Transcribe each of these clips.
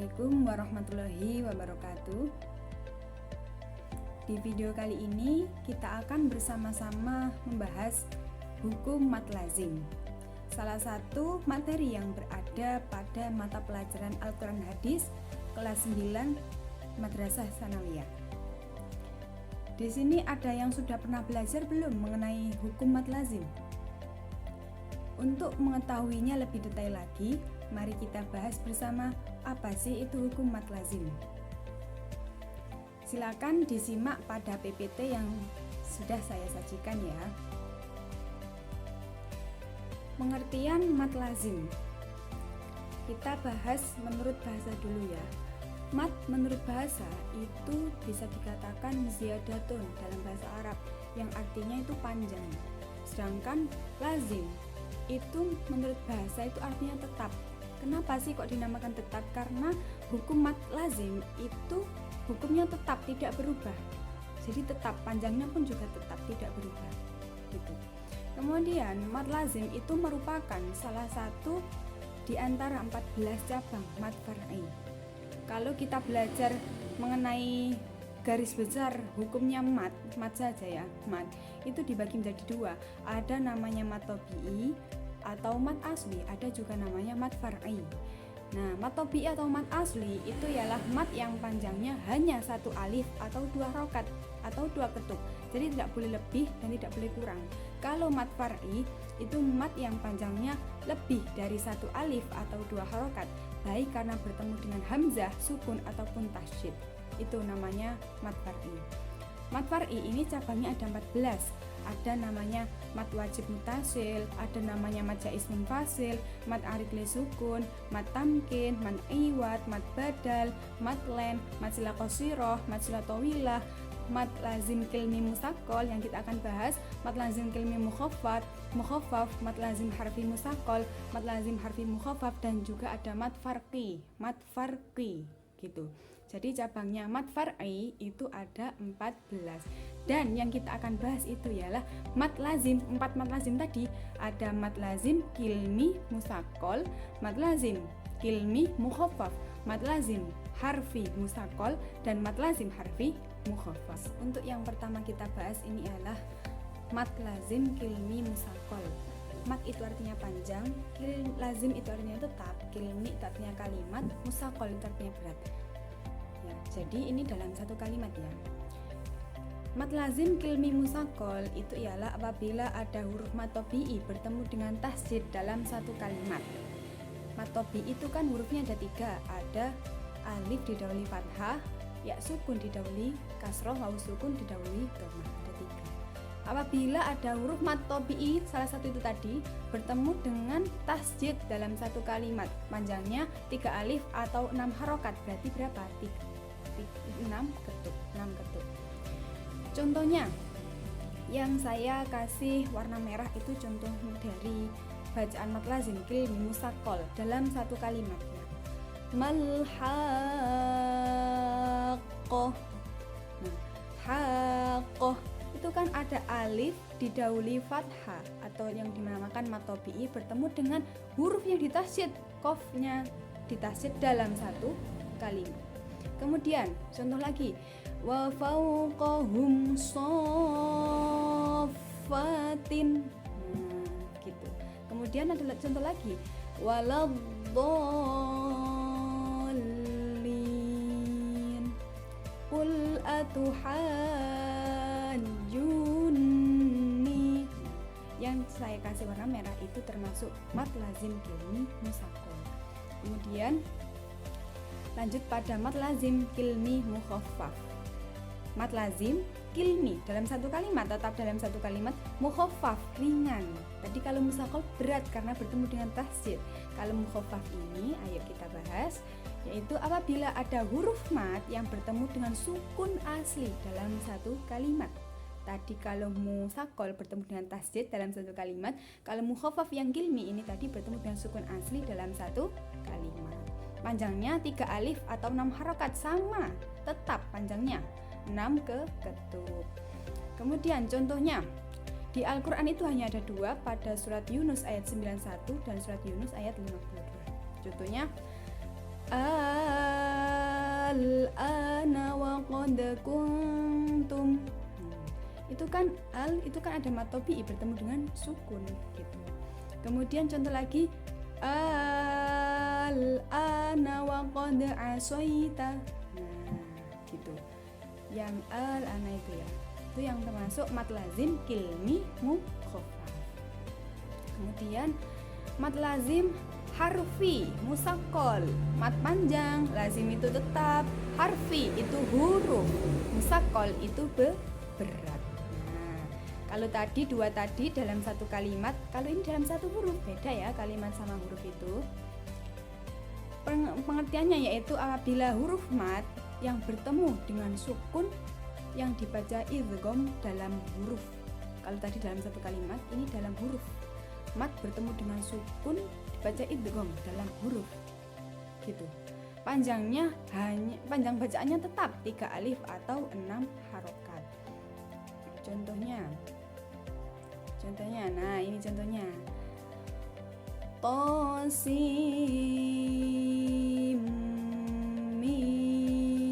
Assalamualaikum warahmatullahi wabarakatuh. Di video kali ini kita akan bersama-sama membahas hukum mat lazim, salah satu materi yang berada pada mata pelajaran Al-Quran Hadis kelas 9 Madrasah Tsanawiyah. Di sini ada yang sudah pernah belajar belum mengenai hukum mat lazim? Untuk mengetahuinya lebih detail lagi, mari kita bahas bersama apa sih itu hukum mat lazim. Silakan disimak pada PPT yang sudah saya sajikan ya. Pengertian mat lazim. Kita bahas menurut bahasa dulu ya. Mat menurut bahasa itu bisa dikatakan ziyadatun dalam bahasa Arab yang artinya itu panjang. Sedangkan lazim itu menurut bahasa itu artinya tetap. Kenapa sih kok dinamakan tetap? Karena hukum mat lazim itu hukumnya tetap, tidak berubah. Jadi tetap, panjangnya pun juga tetap, tidak berubah gitu. Kemudian mat lazim itu merupakan salah satu di antara 14 cabang mat far'i. Kalau kita belajar mengenai garis besar hukumnya mat saja ya, mat itu dibagi menjadi dua. Ada namanya mat tabi'i atau mat asli, ada juga namanya mat far'i. Nah, mat tabi'i atau mat asli itu ialah mat yang panjangnya hanya satu alif atau dua harokat atau dua ketuk. Jadi tidak boleh lebih dan tidak boleh kurang. Kalau mat far'i itu mat yang panjangnya lebih dari satu alif atau dua harokat, baik karena bertemu dengan hamzah, sukun ataupun tasydid. Itu namanya mat far'i. Mat far'i ini cabangnya ada 14. Ada namanya mat wajib mutasil, ada namanya mat jaiz munfasil, mat arid li sukun, mat tamkin, mat iwat, mat badal, mat len, mat sila qasirah, mat sila tawilah, mat lazim kilmi musaqqal yang kita akan bahas, mat lazim kilmi mukhaffaf, mat lazim harfi musaqqal, mat lazim harfi mukhaffaf, dan juga ada mat farqi gitu. Jadi cabangnya mat far'i itu ada 14. Dan yang kita akan bahas itu ialah mat lazim. 4 mat lazim tadi ada mat lazim kilmi musaqqal, mat lazim kilmi mukhaffaf, mat lazim harfi musaqqal, dan mat lazim harfi mukhaffaf. Untuk yang pertama kita bahas ini adalah mat lazim kilmi musaqqal. Mat itu artinya panjang, lazim itu artinya tetap, kilmi itu artinya kalimat, musaqqal itu artinya berat. Ya, jadi ini dalam satu kalimat ya. Mat lazim kilmi musaqqal itu ialah apabila ada huruf mat tabi'i bertemu dengan tasydid dalam satu kalimat. Mat tabi'i itu kan hurufnya ada 3, ada alif didahului fathah, ya sukun didahului kasroh, waw sukun didahului dhammah, ada 3. Apabila ada huruf mat tabi'i salah satu itu tadi bertemu dengan tasydid dalam satu kalimat, panjangnya 3 alif atau 6 harokat, berarti berapa? 6 ketuk. Contohnya yang saya kasih warna merah itu contoh dari bacaan mat lazim kilmi musaqqal dalam satu kalimatnya. Haqqah. Nah, haqqah itu kan ada alif didahului fathah atau yang dinamakan mat tabi'i bertemu dengan huruf yang ditasydid, qafnya ditasydid dalam satu kalimat. Kemudian contoh lagi, wa fawqahum shaffatin. Gitu. Kemudian ada contoh lagi, waladdallin qul atuhajjunni. Yang saya kasih warna merah itu termasuk mat lazim kilmi musaqqal. Kemudian lanjut pada mat lazim kilmi mukhaffaf. Mat lazim kilmi dalam satu kalimat, tetap dalam satu kalimat, mukhaffaf ringan. Tadi kalau musaqqal berat karena bertemu dengan tasydid. Kalau mukhaffaf ini ayo kita bahas, yaitu apabila ada huruf mat yang bertemu dengan sukun asli dalam satu kalimat. Tadi kalau musaqqal bertemu dengan tasydid dalam satu kalimat, kalau mukhaffaf yang kilmi ini tadi bertemu dengan sukun asli dalam satu kalimat. Panjangnya 3 alif atau 6 harokat, sama, tetap panjangnya 6 ketuk. Kemudian contohnya di Al-Quran itu hanya ada 2, pada surat Yunus ayat 91 dan surat Yunus ayat 52. Contohnya al-ana wa qad kuntum. Itu kan ada mat tabi'i bertemu dengan sukun gitu. Kemudian contoh lagi, al-ana wa qad asaita. Nah, gitu. Yang al-ana itu ya. Itu yang termasuk mat lazim kilmi mukhaffaf. Kemudian mat lazim harfi musaqqal, mat panjang, lazim itu tetap, harfi itu huruf, musaqqal itu berat. Nah, kalau tadi dua tadi dalam satu kalimat, kalau ini dalam satu huruf, beda ya kalimat sama huruf itu. Pengertiannya yaitu apabila huruf mat yang bertemu dengan sukun yang dibaca idgham dalam huruf. Kalau tadi dalam satu kalimat, ini dalam huruf. Mat bertemu dengan sukun dibaca idgham dalam huruf. Gitu. Panjang bacaannya tetap 3 alif atau 6 harokat. Contohnya, nah ini contohnya. Tosim mim.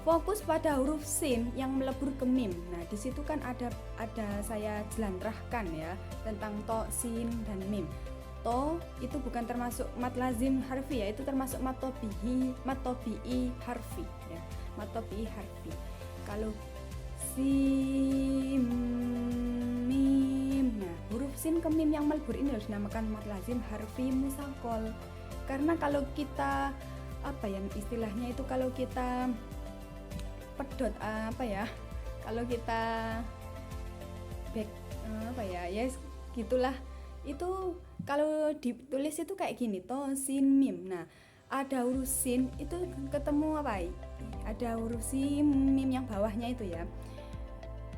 Fokus pada huruf sin yang melebur ke mim. Nah, di situ kan ada saya jelantrahkan ya tentang to, sin dan mim. To itu bukan termasuk mat lazim harfi ya, itu termasuk mat tabi'i harfi ya. Mat tabi'i harfi. Kalau sin mim. Nah, huruf sin ke mim yang melebur ini harus dinamakan mat lazim harfi musaqqal. Karena kalau kita istilahnya itu kalau kita pedot kalau kita gitulah, itu kalau ditulis itu kayak gini, to sin mim. Nah, ada huruf sin itu ketemu ada huruf sin mim yang bawahnya itu ya,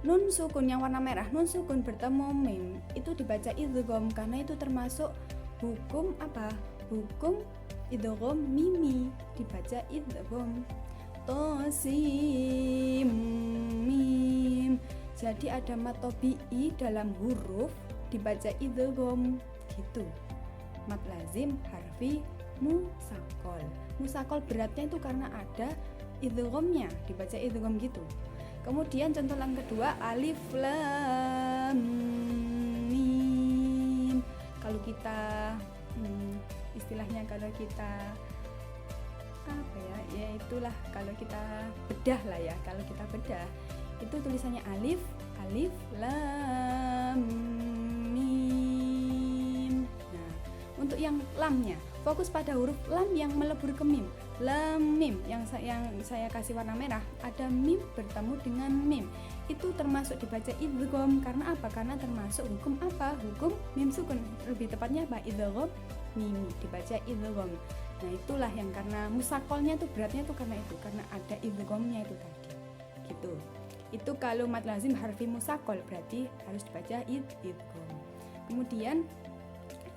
nun sukun yang warna merah, nun sukun bertemu mim itu dibaca idgham karena itu termasuk hukum hukum idgham mimi, dibaca idgham. Tosim mim. Jadi ada mat tabi'i dalam huruf dibaca idgham gitu. Mat lazim harfi musaqqal. Musaqqal beratnya itu karena ada idghamnya, dibaca idgham gitu. Kemudian contoh yang kedua, alif lam mim. Kalau kita istilahnya kalau kita itulah kalau kita bedah itu tulisannya alif lam mim. Nah, untuk yang lamnya fokus pada huruf lam yang melebur ke mim. Lam mim yang saya kasih warna merah, ada mim bertemu dengan mim, itu termasuk dibaca idgham. Karena apa? Karena termasuk hukum hukum mim sukun, lebih tepatnya idgham mimi, dibaca idgham. Nah, itulah yang karena musaqqalnya itu beratnya itu karena ada idghamnya itu tadi. Gitu. Itu kalau mat lazim harfi musaqqal berarti harus dibaca idgham. Kemudian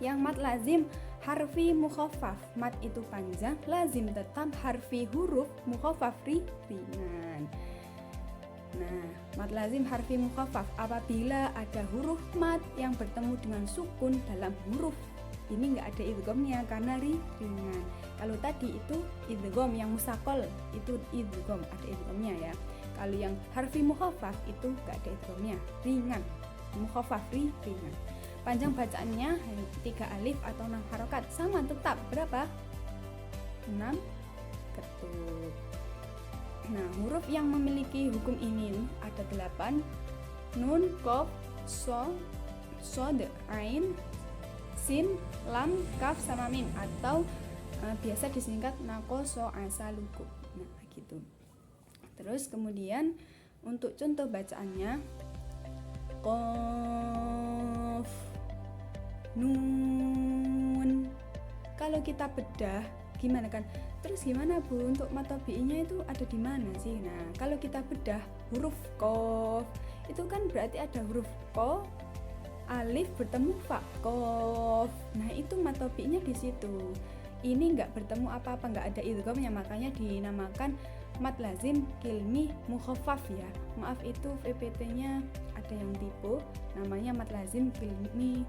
yang mat lazim harfi mukhaffaf, mat itu panjang, lazim tetap, harfi huruf, mukhaffaf ringan. Nah, mat lazim harfi mukhaffaf apabila ada huruf mat yang bertemu dengan sukun dalam huruf ini nggak ada idghamnya karena ringan. Kalau tadi itu idgham yang musaqqal itu idgham, ada idghamnya ya. Kalau yang harfi mukhaffaf itu nggak ada idghamnya, ringan. Mukhaffaf ringan. Panjang bacaannya 3 alif atau 6 harokat, sama tetap berapa? 6 ketuk. Nah, huruf yang memiliki hukum ini ada 8. Nun, qaf, shad, ain, sin, lam, kaf sama mim atau biasa disingkat naqasa asalukum. Nah, gitu. Terus kemudian untuk contoh bacaannya qaf, nun. Kalau kita bedah gimana kan? Terus gimana Bu untuk mat tabi'inya itu ada di mana sih? Nah, kalau kita bedah huruf qaf itu kan berarti ada huruf qa, alif bertemu fa, qaf. Nah, itu mat tabi'inya di situ. Ini enggak bertemu apa-apa, enggak ada idghamnya, makanya dinamakan mat lazim kilmi mukhaffaf ya. Maaf itu PPT-nya ada yang tipu, namanya mat lazim kilmi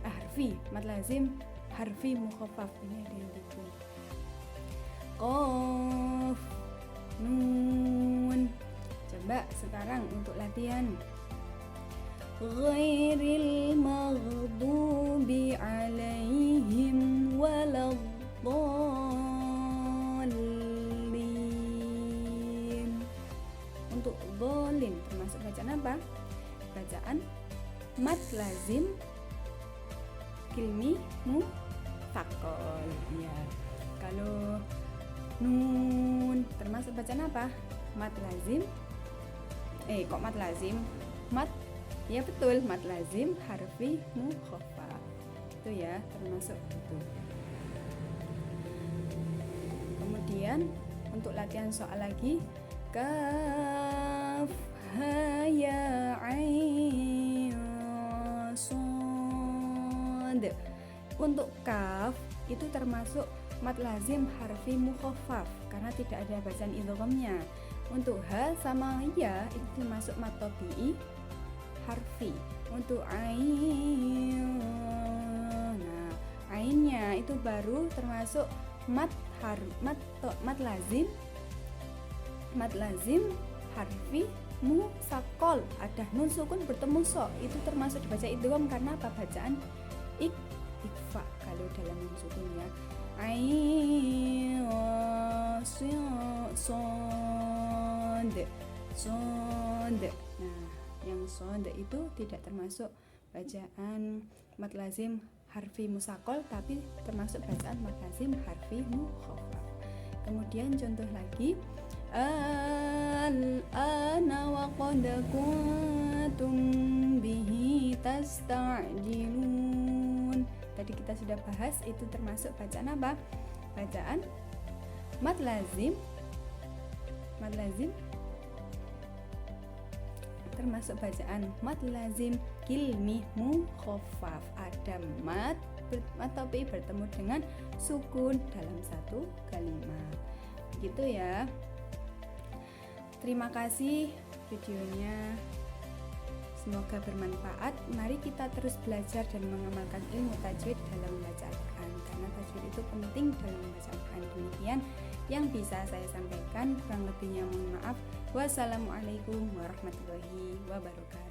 harfi, mat lazim harfi mukhaffaf, ini ada yang tipu. qaf, nun. Coba sekarang untuk latihan. Ghairil maghdubi alaihim waladdallin. Untuk dhalin termasuk bacaan apa? Bacaan mad lazim kilmi muthaqal. Ya. Kalau nun termasuk bacaan apa? Mad lazim. Kok mad lazim? Mad, ya betul, mad lazim harfi mukhaffaf. Itu ya, termasuk itu. Kemudian untuk latihan soal lagi, kaf ha ya ain shad. Untuk kaf itu termasuk mad lazim harfi mukhaffaf karena tidak ada bacaan idghamnya. Untuk ha sama ya itu termasuk mad tabi'i harfi. Untuk ain, nah ainnya itu baru termasuk mad lazim harfi musaqqal. Ada nun sukun bertemu so, itu termasuk dibaca idgham karena apa? Bacaan ikfa kalau dalam nun sukun ya. Ain sod. Nah, yang sod itu tidak termasuk bacaan mad lazim harfi musaqqal tapi termasuk bacaan mad lazim harfi mukhaffaf. Kemudian contoh lagi, al-ana wa qad kuntum bihi tasta'jilun. Tadi kita sudah bahas itu termasuk bacaan apa? Bacaan mad lazim termasuk bacaan mad lazim kilmi mukhaffaf. Ada mad tapi bertemu dengan sukun dalam satu kalimat. Gitu ya. Terima kasih videonya. Semoga bermanfaat. Mari kita terus belajar dan mengamalkan ilmu tajwid dalam membaca Al-Quran, karena tajwid itu penting dalam membaca Al-Quran. Demikian yang bisa saya sampaikan, kurang lebihnya mohon maaf. Wassalamualaikum warahmatullahi wabarakatuh.